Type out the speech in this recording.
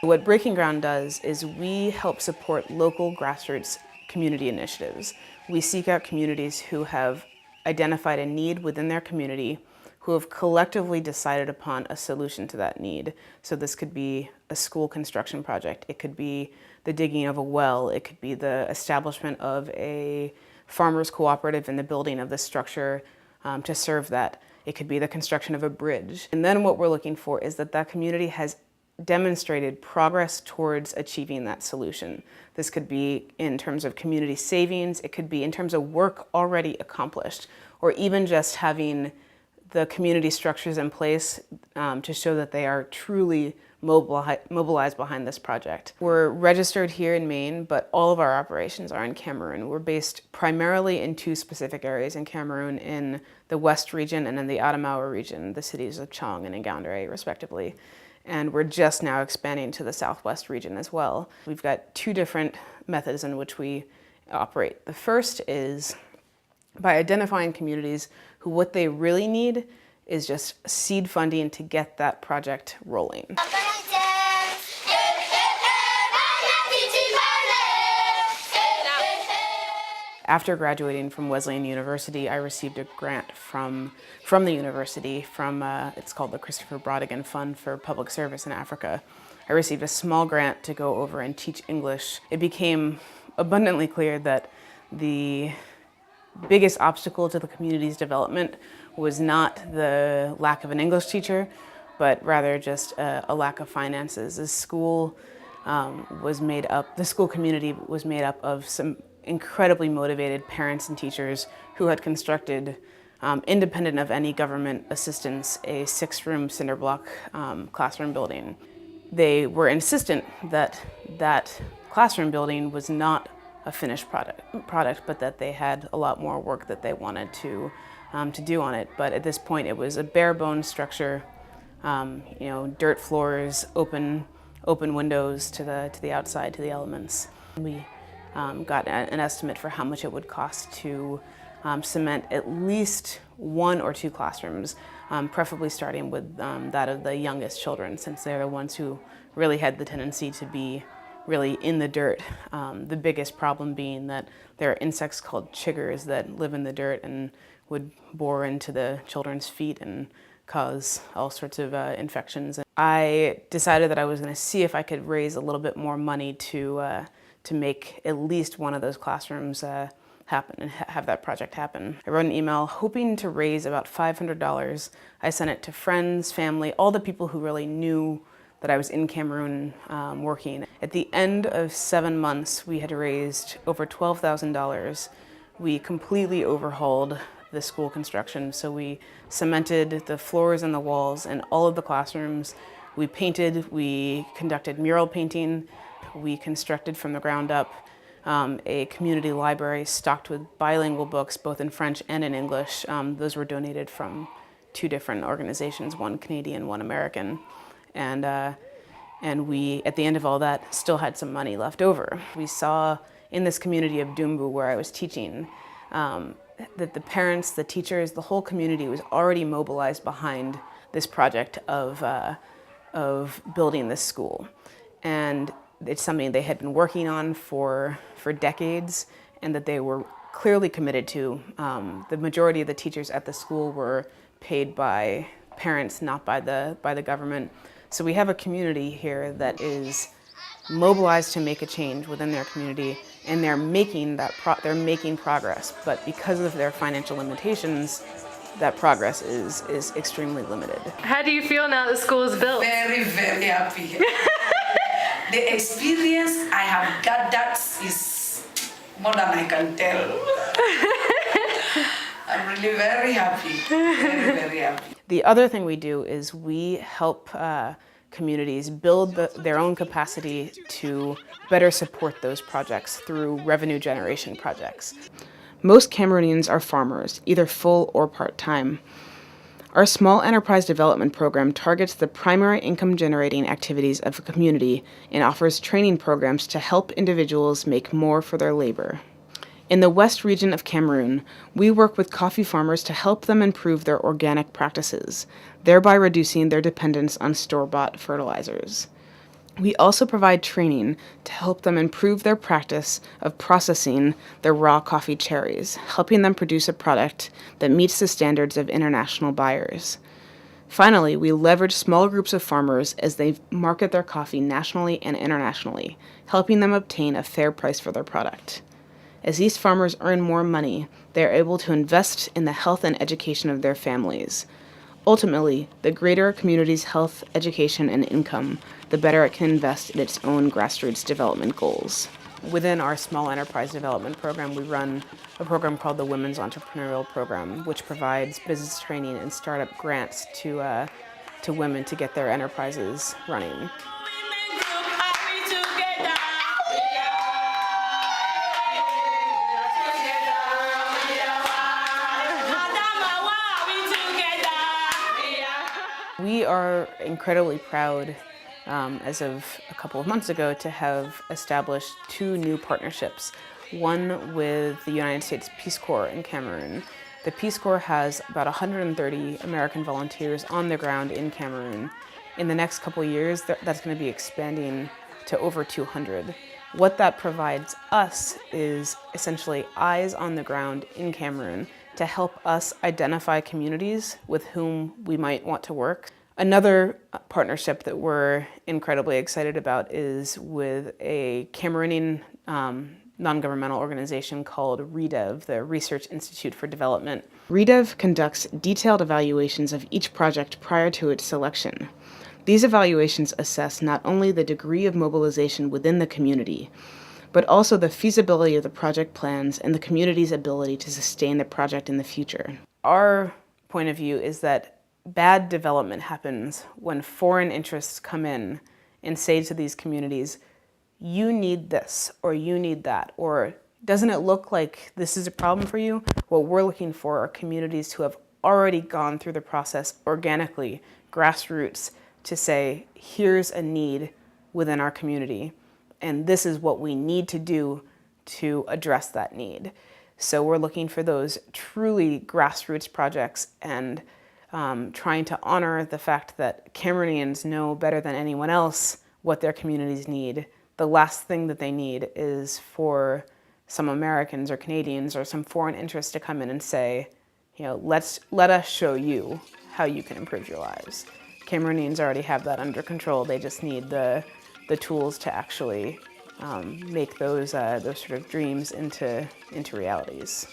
What Breaking Ground does is we help support local grassroots community initiatives. We seek out communities who have identified a need within their community, who have collectively decided upon a solution to that need. So this could be a school construction project, it could be the digging of a well, it could be the establishment of a farmers cooperative in the building of the structure to serve that. It could be the construction of a bridge. And then what we're looking for is that that community has demonstrated progress towards achieving that solution. This could be in terms of community savings, it could be in terms of work already accomplished, or even just having the community structures in place to show that they are truly mobilized behind this project. We're registered here in Maine, but all of our operations are in Cameroon. We're based primarily in two specific areas in Cameroon, in the West region and in the Adamawa region, the cities of Chong and Ngaoundéré, respectively. And we're just now expanding to the Southwest region as well. We've got two different methods in which we operate. The first is by identifying communities who what they really need is just seed funding to get that project rolling. After graduating from Wesleyan University, I received a grant from the university, it's called the Christopher Brodigan Fund for Public Service in Africa. I received a small grant to go over and teach English. It became abundantly clear that the biggest obstacle to the community's development was not the lack of an English teacher, but rather just a lack of finances. The school community was made up of some incredibly motivated parents and teachers who had constructed, independent of any government assistance, a 6-room cinder block classroom building. They were insistent that that classroom building was not a finished product, but that they had a lot more work that they wanted to do on it. But at this point, it was a bare bones structure, dirt floors, open windows to the outside, to the elements. We got an estimate for how much it would cost to cement at least 1 or 2 classrooms, preferably starting with that of the youngest children, since they're the ones who really had the tendency to be really in the dirt. The biggest problem being that there are insects called chiggers that live in the dirt and would bore into the children's feet and cause all sorts of infections. I decided that I was going to see if I could raise a little bit more money to make at least one of those classrooms happen and have that project happen. I wrote an email hoping to raise about $500. I sent it to friends, family, all the people who really knew that I was in Cameroon working. At the end of 7 months, we had raised over $12,000. We completely overhauled the school construction. So we cemented the floors and the walls in all of the classrooms. We painted, we conducted mural painting. We constructed from the ground up a community library stocked with bilingual books, both in French and in English. Those were donated from 2 different organizations, one Canadian, one American. And we, at the end of all that, still had some money left over. We saw in this community of Dumbu, where I was teaching, that the parents, the teachers, the whole community was already mobilized behind this project of building this school. And it's something they had been working on for decades, and that they were clearly committed to. The majority of the teachers at the school were paid by parents, not by the government. So we have a community here that is mobilized to make a change within their community, and they're making progress. But because of their financial limitations, that progress is extremely limited. How do you feel now that school is built? Very, very happy. The experience I have got, that is more than I can tell. I'm really very happy, very, very happy. The other thing we do is we help communities build their own capacity to better support those projects through revenue generation projects. Most Cameroonians are farmers, either full or part-time. Our small enterprise development program targets the primary income generating activities of a community and offers training programs to help individuals make more for their labor. In the West region of Cameroon, we work with coffee farmers to help them improve their organic practices, thereby reducing their dependence on store-bought fertilizers. We also provide training to help them improve their practice of processing their raw coffee cherries, helping them produce a product that meets the standards of international buyers. Finally, we leverage small groups of farmers as they market their coffee nationally and internationally, helping them obtain a fair price for their product. As these farmers earn more money, they are able to invest in the health and education of their families. Ultimately, the greater a community's health, education, and income, the better it can invest in its own grassroots development goals. Within our small enterprise development program, we run a program called the Women's Entrepreneurial Program, which provides business training and startup grants to women to get their enterprises running. We are incredibly proud, as of a couple of months ago, to have established 2 new partnerships. One with the United States Peace Corps in Cameroon. The Peace Corps has about 130 American volunteers on the ground in Cameroon. In the next couple of years, that's going to be expanding to over 200. What that provides us is essentially eyes on the ground in Cameroon to help us identify communities with whom we might want to work. Another partnership that we're incredibly excited about is with a Cameroonian non-governmental organization called REDEV, the Research Institute for Development. REDEV conducts detailed evaluations of each project prior to its selection. These evaluations assess not only the degree of mobilization within the community, but also the feasibility of the project plans and the community's ability to sustain the project in the future. Our point of view is that bad development happens when foreign interests come in and say to these communities, you need this, or you need that, or doesn't it look like this is a problem for you? What we're looking for are communities who have already gone through the process organically, grassroots, to say, here's a need within our community, and this is what we need to do to address that need. So we're looking for those truly grassroots projects and trying to honor the fact that Cameroonians know better than anyone else what their communities need. The last thing that they need is for some Americans or Canadians or some foreign interest to come in and say, let us show you how you can improve your lives. Cameroonians already have that under control. They just need the tools to actually make those sort of dreams into realities.